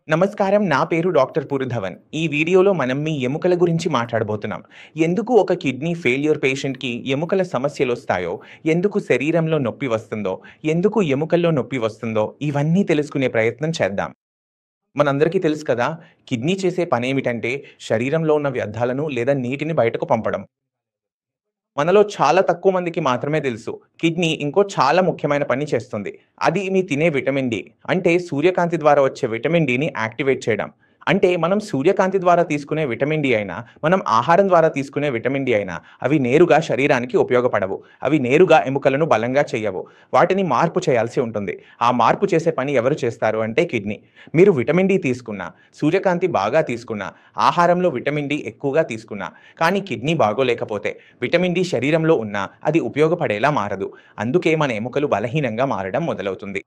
నమస్కారం. నా పేరు డాక్టర్ పురుధవన్. ఈ వీడియోలో మనం మీ ఎముకల గురించి మాట్లాడబోతున్నాం. ఎందుకు ఒక కిడ్నీ ఫెయిల్యూర్ పేషెంట్‌కి ఎముకల సమస్యలొస్తాయో, ఎందుకు శరీరంలో నొప్పి వస్తుందో, ఎందుకు ఎముకల్లో నొప్పి వస్తుందో, ఇవన్నీ తెలుసుకునే ప్రయత్నం చేద్దాం. మనందరికీ తెలుసు కదా! కిడ్నీ చేసే పనేమిటంటే, శరీరంలో ఉన్న వ్యర్థాలను లేదా నీటిని బయటకు పంపడం. మనలో చాలా తక్కువ మందికి మాత్రమే తెలుసు. కిడ్నీ ఇంకో చాలా ముఖ్యమైన పని చేస్తుంది. అది మీ తినే విటమిన్ డి. అంటే సూర్యకాంతి ద్వారా వచ్చే విటమిన్ డిని యాక్టివేట్ చేయడం. అంటే మనం సూర్యకాంతి ద్వారా తీసుకునే విటమిన్ డి అయినా, మనం ఆహారం ద్వారా తీసుకునే విటమిన్ డి అయినా, అవి నేరుగా శరీరానికి ఉపయోగపడవు. అవి నేరుగా ఎముకలను బలంగా చెయ్యవు. వాటిని మార్పు చేయాల్సి ఉంటుంది. ఆ మార్పు చేసే పని ఎవరు చేస్తారు అంటే కిడ్నీ. మీరు విటమిన్ డి తీసుకున్నా, సూర్యకాంతి బాగా తీసుకున్నా, ఆహారంలో విటమిన్ డి ఎక్కువగా తీసుకున్నా, కానీ కిడ్నీ బాగోలేకపోతే విటమిన్ డి శరీరంలో ఉన్నా అది ఉపయోగపడేలా మారదు. అందుకే మన ఎముకలు బలహీనంగా మారడం మొదలవుతుంది.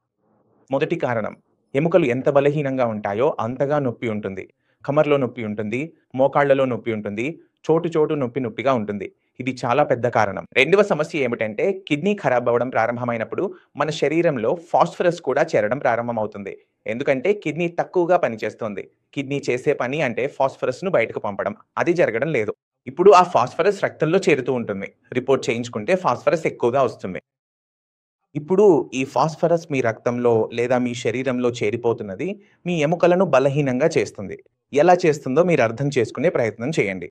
మొదటి కారణం ఎముకలు ఎంత బలహీనంగా ఉంటాయో అంతగా నొప్పి ఉంటుంది. కమర్‌లో నొప్పి ఉంటుంది, మోకాళ్ళలో నొప్పి ఉంటుంది, చోటు చోటు నొప్పి నొప్పిగా ఉంటుంది. ఇది చాలా పెద్ద కారణం. రెండవ సమస్య ఏమిటంటే కిడ్నీ ఖరాబ్ అవ్వడం ప్రారంభమైనప్పుడు మన శరీరంలో ఫాస్ఫరస్ కూడా చేరడం ప్రారంభమవుతుంది. ఎందుకంటే కిడ్నీ తక్కువగా పనిచేస్తుంది. కిడ్నీ చేసే పని అంటే ఫాస్ఫరస్‌ను బయటకు పంపడం. అది జరగడం లేదు. ఇప్పుడు ఆ ఫాస్ఫరస్ రక్తంలో చేరుతూ ఉంటుంది. రిపోర్ట్ చేయించుకుంటే ఫాస్ఫరస్ ఎక్కువగా వస్తుంది. ఇప్పుడు ఈ ఫాస్ఫరస్ మీ రక్తంలో లేదా మీ శరీరంలో చేరిపోతున్నది మీ ఎముకలను బలహీనంగా చేస్తుంది. ఎలా చేస్తుందో మీరు అర్థం చేసుకునే ప్రయత్నం చేయండి.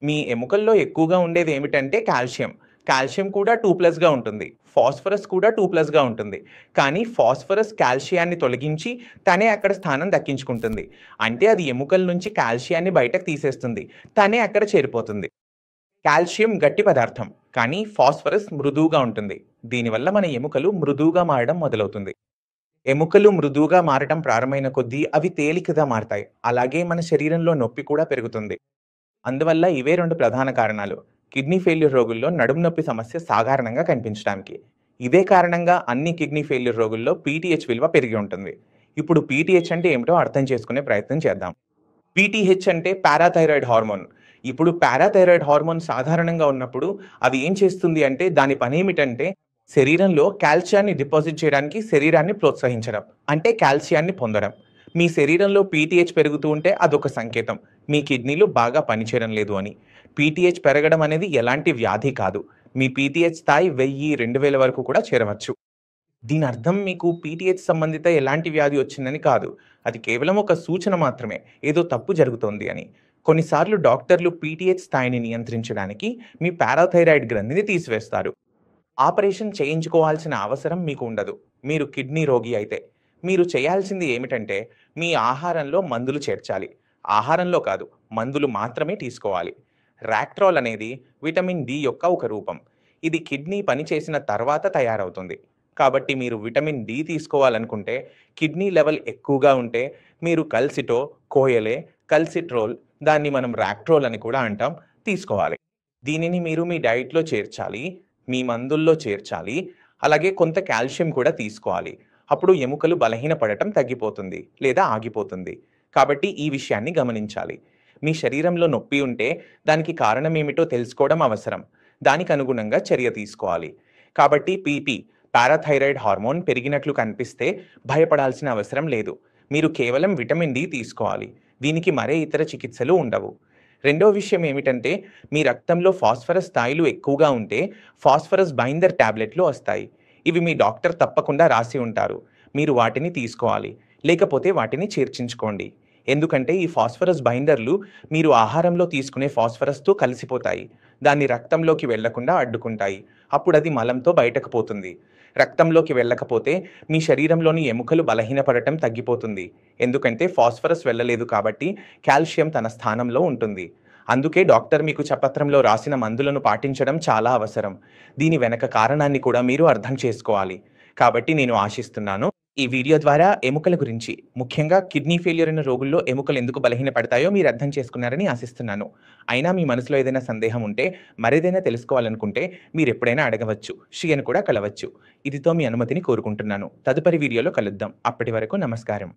మీ ఎముకల్లో ఎక్కువగా ఉండేది ఏమిటంటే కాల్షియం. కాల్షియం కూడా 2+గా ఉంటుంది. ఫాస్ఫరస్ కూడా 2+గా ఉంటుంది. కానీ ఫాస్ఫరస్ కాల్షియాన్ని తొలగించి తనే అక్కడ స్థానం దక్కించుకుంటుంది. అంటే అది ఎముకల నుంచి కాల్షియాన్ని బయటకు తీసేస్తుంది. తనే అక్కడ చేరిపోతుంది. కాల్షియం గట్టి పదార్థం. కానీ ఫాస్ఫరస్ మృదువుగా ఉంటుంది. దీనివల్ల మన ఎముకలు మృదువుగా మారడం మొదలవుతుంది. ఎముకలు మృదువుగా మారటం ప్రారంభమైన కొద్దీ అవి తేలికగా మారతాయి. అలాగే మన శరీరంలో నొప్పి కూడా పెరుగుతుంది. అందువల్ల ఇవే 2 ప్రధాన కారణాలు. కిడ్నీ ఫెయిల్యూర్ రోగుల్లో నడుము నొప్పి సమస్య సాధారణంగా కనిపించడానికి. ఇదే కారణంగా అన్ని కిడ్నీ ఫెయిల్యూర్ రోగుల్లో పీటీహెచ్ విలువ పెరిగి ఉంటుంది. ఇప్పుడు పీటీహెచ్ అంటే ఏమిటో అర్థం చేసుకునే ప్రయత్నం చేద్దాం. పీటీహెచ్ అంటే పారాథైరాయిడ్ హార్మోన్. ఇప్పుడు పారాథైరాయిడ్ హార్మోన్ సాధారణంగా ఉన్నప్పుడు అది ఏం చేస్తుంది అంటే దాని పనేమిటంటే శరీరంలో కాల్షియాన్ని డిపాజిట్ చేయడానికి శరీరాన్ని ప్రోత్సహించడం. అంటే కాల్షియాన్ని పొందడం. మీ శరీరంలో పీటీహెచ్ పెరుగుతూ ఉంటే అదొక సంకేతం. మీ కిడ్నీలు బాగా పనిచేయడం లేదు అని. పీటీహెచ్ పెరగడం అనేది ఎలాంటి వ్యాధి కాదు. మీ పీటీహెచ్ స్థాయి 1000, 2000 వరకు కూడా చేరవచ్చు. దీని అర్థం మీకు పీటీహెచ్ సంబంధిత ఎలాంటి వ్యాధి వచ్చిందని కాదు. అది కేవలం ఒక సూచన మాత్రమే. ఏదో తప్పు జరుగుతోంది అని. కొన్నిసార్లు డాక్టర్లు పీటీహెచ్ స్థాయిని నియంత్రించడానికి మీ పారాథైరాయిడ్ గ్రంథిని తీసివేస్తారు. ఆపరేషన్ చేయించుకోవాల్సిన అవసరం మీకు ఉండదు. మీరు కిడ్నీ రోగి అయితే. మీరు చేయాల్సింది ఏమిటంటే మీ ఆహారంలో మందులు చేర్చాలి. ఆహారంలో కాదు, మందులు మాత్రమే తీసుకోవాలి. రాక్ట్రోల్ అనేది విటమిన్ డి యొక్క ఒక రూపం. ఇది కిడ్నీ పనిచేసిన తర్వాత తయారవుతుంది. కాబట్టి మీరు విటమిన్ డి తీసుకోవాలనుకుంటే కిడ్నీ లెవెల్ ఎక్కువగా ఉంటే మీరు కల్సిటో, కోయలే, కల్సిట్రోల్, దాన్ని మనం రాక్ట్రోల్ అని కూడా అంటాం, తీసుకోవాలి. దీనిని మీరు మీ డైట్‌లో చేర్చాలి. మీ మందుల్లో చేర్చాలి. అలాగే కొంత కాల్షియం కూడా తీసుకోవాలి. అప్పుడు ఎముకలు బలహీనపడటం తగ్గిపోతుంది లేదా ఆగిపోతుంది. కాబట్టి ఈ విషయాన్ని గమనించాలి. మీ శరీరంలో నొప్పి ఉంటే దానికి కారణం ఏమిటో తెలుసుకోవడం అవసరం. దానికి అనుగుణంగా చర్య తీసుకోవాలి. కాబట్టి పారాథైరాయిడ్ హార్మోన్ పెరిగినట్లు కనిపిస్తే భయపడాల్సిన అవసరం లేదు. మీరు కేవలం విటమిన్ డి తీసుకోవాలి. దీనికి మరే ఇతర చికిత్సలు ఉండవు. రెండో విషయం ఏమిటంటే మీ రక్తంలో ఫాస్ఫరస్ స్థాయిలు ఎక్కువగా ఉంటే ఫాస్ఫరస్ బైండర్ టాబ్లెట్లు వస్తాయి. ఇవి మీ డాక్టర్ తప్పకుండా రాసి ఉంటారు. మీరు వాటిని తీసుకోవాలి. లేకపోతే వాటిని చేర్చించుకోండి. ఎందుకంటే ఈ ఫాస్ఫరస్ బైండర్లు మీరు ఆహారంలో తీసుకునే ఫాస్ఫరస్‌తో కలిసిపోతాయి. దాన్ని రక్తంలోకి వెళ్ళకుండా అడ్డుకుంటాయి. అప్పుడది మలంతో బయటకు పోతుంది. రక్తంలోకి వెళ్ళకపోతే మీ శరీరంలోని ఎముకలు బలహీనపడటం తగ్గిపోతుంది. ఎందుకంటే ఫాస్ఫరస్ వెళ్ళలేదు కాబట్టి కాల్షియం తన స్థానంలో ఉంటుంది. అందుకే డాక్టర్ మీకు పత్రంలో రాసిన మందులను పాటించడం చాలా అవసరం. దీని వెనక కారణాన్ని కూడా మీరు అర్థం చేసుకోవాలి. కాబట్టి నేను ఆశిస్తున్నాను, ఈ వీడియో ద్వారా ఎముకల గురించి, ముఖ్యంగా కిడ్నీ ఫెయిల్యూర్ అయిన రోగుల్లో ఎముకలు ఎందుకు బలహీనపడతాయో మీరు అర్థం చేసుకున్నారని ఆశిస్తున్నాను. అయినా మీ మనసులో ఏదైనా సందేహం ఉంటే, మరేదైనా తెలుసుకోవాలనుకుంటే మీరెప్పుడైనా అడగవచ్చు. శ్రీయను కూడా కలవచ్చు. ఇదితో మీ అనుమతిని కోరుకుంటున్నాను. తదుపరి వీడియోలో కలుద్దాం. అప్పటి వరకు నమస్కారం.